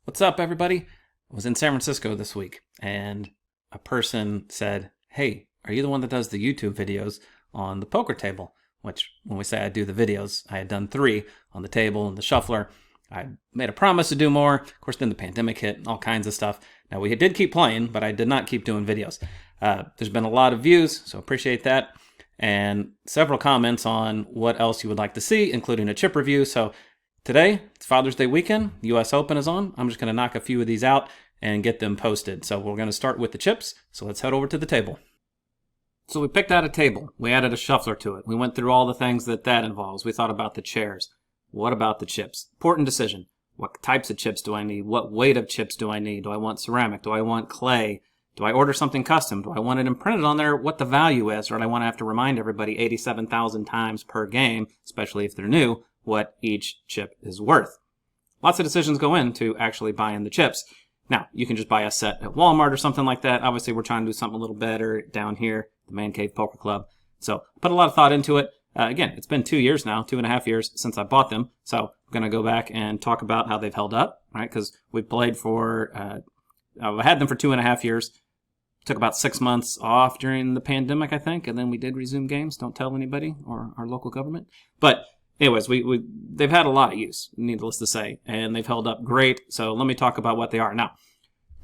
What's up, everybody? I was in San Francisco this week, and a person said, "Hey, are you the one that does the YouTube videos on the poker table?" Which, when we say I do the videos, I had done 3 on the table and the shuffler. I made a promise to do more. Of course, then the pandemic hit, all kinds of stuff. Now, we did keep playing, but I did not keep doing videos. There's been a lot of views, so appreciate that. And several comments on what else you would like to see, including a chip review. So today, it's Father's Day weekend. US Open is on. I'm just going to knock a few of these out and get them posted. So we're going to start with the chips. So let's head over to the table. So we picked out a table. We added a shuffler to it. We went through all the things that involves. We thought about the chairs. What about the chips? Important decision. What types of chips do I need? What weight of chips do I need? Do I want ceramic? Do I want clay? Do I order something custom? Do I want it imprinted on there what the value is? Or do I want to have to remind everybody 87,000 times per game, especially if they're new, what each chip is worth? Lots of decisions go into actually buying the chips. Now, you can just buy a set at Walmart or something like that. Obviously, we're trying to do something a little better down here, the Man Cave Poker Club. So put a lot of thought into it. Again, it's been 2 years now, 2.5 years since I bought them. So I'm going to go back and talk about how they've held up, right? Because we've played for, I had them for 2.5 years. Took about 6 months off during the pandemic, I think, and then we did resume games. Don't tell anybody or our local government. But anyways, they've had a lot of use, needless to say, and they've held up great. So let me talk about what they are. Now,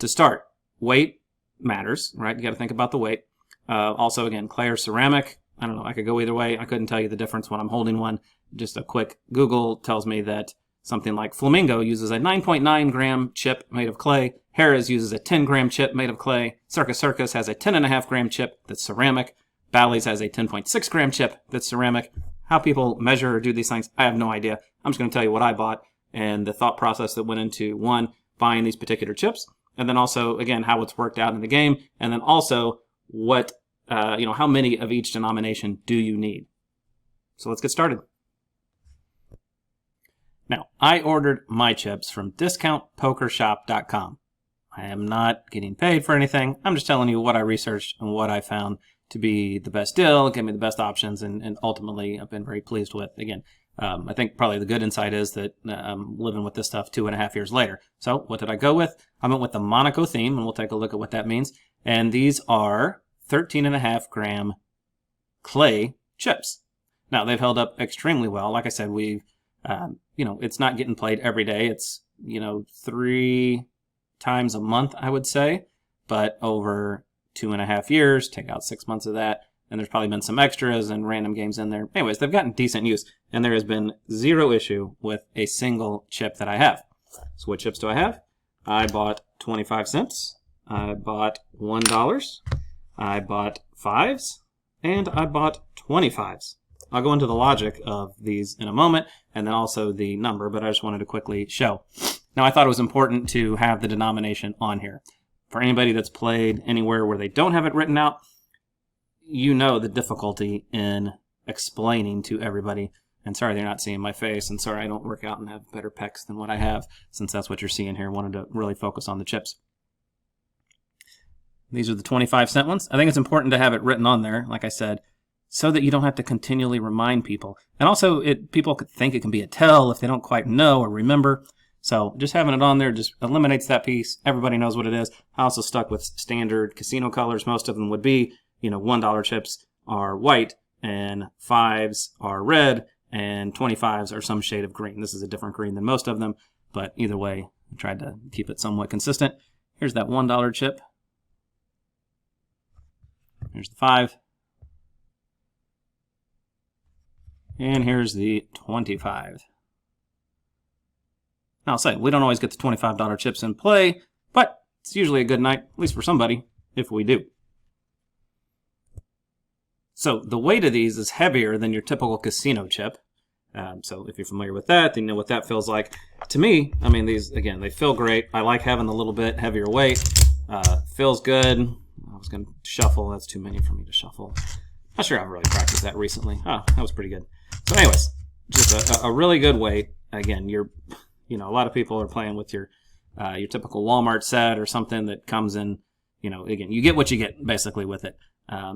to start, weight matters, right? You got to think about the weight. Also, again, clay or ceramic. I don't know. I could go either way. I couldn't tell you the difference when I'm holding one. Just a quick Google tells me that something like Flamingo uses a 9.9 gram chip made of clay. Harrah's uses a 10 gram chip made of clay. Circus Circus has a 10.5 gram chip that's ceramic. Bally's has a 10.6 gram chip that's ceramic. How people measure or do these things, I have no idea. I'm just going to tell you what I bought and the thought process that went into, one, buying these particular chips, and then also, again, how it's worked out in the game, and then also what, how many of each denomination do you need? So let's get started. Now, I ordered my chips from discountpokershop.com. I am not getting paid for anything. I'm just telling you what I researched and what I found to be the best deal, give me the best options, and ultimately I've been very pleased with. Again, I think probably the good insight is that I'm living with this stuff 2.5 years later. So what did I go with? I went with the Monaco theme, and we'll take a look at what that means. And these are 13.5 gram clay chips. Now, they've held up extremely well. Like I said, we've, it's not getting played every day. It's, 3 times a month, I would say, but over 2.5 years, take out 6 months of that, and there's probably been some extras and random games in there. Anyways, they've gotten decent use, and there has been zero issue with a single chip that I have. So what chips do I have? I bought 25 cents, I bought $1, I bought 5s, and I bought 25s. I'll go into the logic of these in a moment, and then also the number, but I just wanted to quickly show. Now, I thought it was important to have the denomination on here. For anybody that's played anywhere where they don't have it written out, you know the difficulty in explaining to everybody. And sorry they're not seeing my face, and sorry I don't work out and have better pecs than what I have, since that's what you're seeing here. I wanted to really focus on the chips. These are the 25-cent ones. I think it's important to have it written on there, like I said, so that you don't have to continually remind people. And also, people could think it can be a tell if they don't quite know or remember. So just having it on there just eliminates that piece. Everybody knows what it is. I also stuck with standard casino colors. Most of them would be, $1 chips are white, and 5s are red, and 25s are some shade of green. This is a different green than most of them, but either way, I tried to keep it somewhat consistent. Here's that $1 chip. Here's the 5. And here's the 25. Now, I'll say, we don't always get the $25 chips in play, but it's usually a good night, at least for somebody, if we do. So the weight of these is heavier than your typical casino chip. So if you're familiar with that, then you know what that feels like. To me, these, again, they feel great. I like having the little bit heavier weight. Feels good. I was going to shuffle. That's too many for me to shuffle. Not sure I've really practiced that recently. Oh, that was pretty good. So anyways, just a really good weight. Again, a lot of people are playing with your typical Walmart set or something that comes in, again, you get what you get basically with it.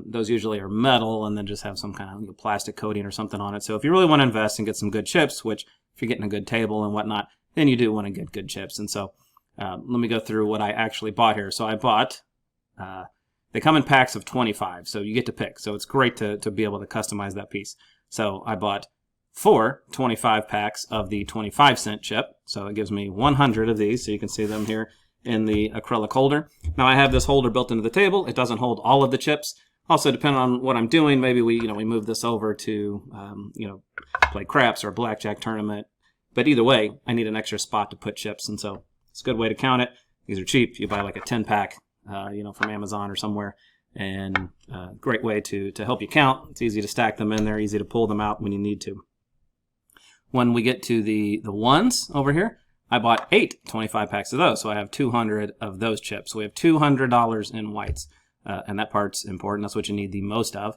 Those usually are metal and then just have some kind of plastic coating or something on it. So if you really want to invest and get some good chips, which if you're getting a good table and whatnot, then you do want to get good chips. And so Let me go through what I actually bought here. So I bought, they come in packs of 25, so you get to pick. So it's great to be able to customize that piece. So I bought 4 25 packs of the 25-cent chip. So it gives me 100 of these, so you can see them here in the acrylic holder. Now I have this holder built into the table. It doesn't hold all of the chips. Also, depending on what I'm doing, maybe we move this over to play craps or a blackjack tournament. But either way, I need an extra spot to put chips, and so it's a good way to count it. These are cheap. You buy like a 10-pack, from Amazon or somewhere, and great way to help you count. It's easy to stack them in there, easy to pull them out when you need to. When we get to the ones over here, I bought 8 25 packs of those, so I have 200 of those chips. So we have $200 in whites. And that part's important. That's what you need the most of.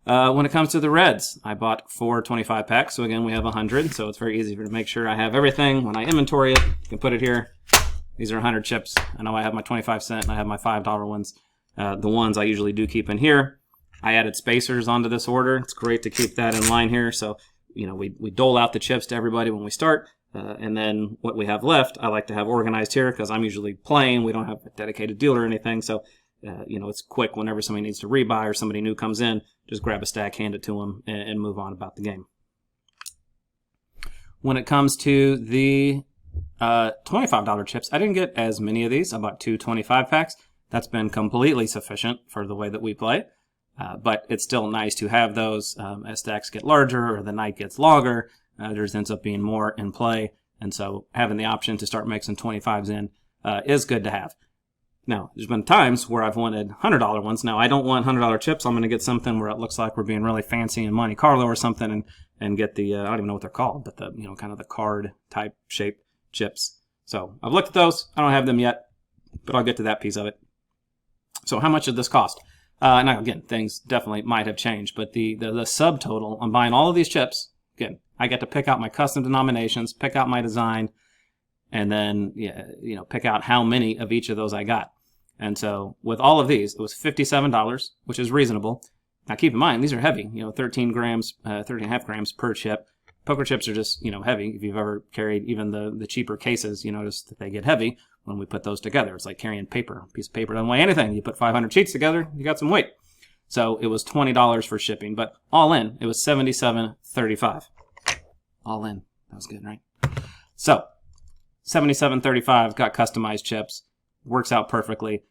When it comes to the reds, I bought 4 25 packs. So again, we have 100. So it's very easy to make sure I have everything. When I inventory it, you can put it here. These are 100 chips. I know I have my 25-cent and I have my $5 ones. The ones I usually do keep in here. I added spacers onto this order. It's great to keep that in line here. So, we dole out the chips to everybody when we start. And then what we have left, I like to have organized here because I'm usually playing. We don't have a dedicated dealer or anything. So, it's quick whenever somebody needs to rebuy or somebody new comes in, just grab a stack, hand it to them, and move on about the game. When it comes to the $25 chips, I didn't get as many of these. I bought 2 25 packs. That's been completely sufficient for the way that we play. But it's still nice to have those as stacks get larger or the night gets longer. There ends up being more in play. And so having the option to start mixing 25s in is good to have. Now, there's been times where I've wanted $100 ones. Now, I don't want $100 chips. I'm going to get something where it looks like we're being really fancy in Monte Carlo or something and get the, I don't even know what they're called, but the, kind of the card type shape chips. So I've looked at those. I don't have them yet, but I'll get to that piece of it. So how much did this cost? Now, again, things definitely might have changed, but the subtotal on buying all of these chips, again, I get to pick out my custom denominations, pick out my design, and then, pick out how many of each of those I got. And so with all of these, it was $57, which is reasonable. Now keep in mind, these are heavy, 13 and a half grams per chip. Poker chips are just, heavy. If you've ever carried even the cheaper cases, you notice that they get heavy when we put those together. It's like carrying paper. A piece of paper doesn't weigh anything. You put 500 sheets together, you got some weight. So it was $20 for shipping, but all in, it was $77.35. All in. That was good, right? So $77.35, got customized chips. Works out perfectly.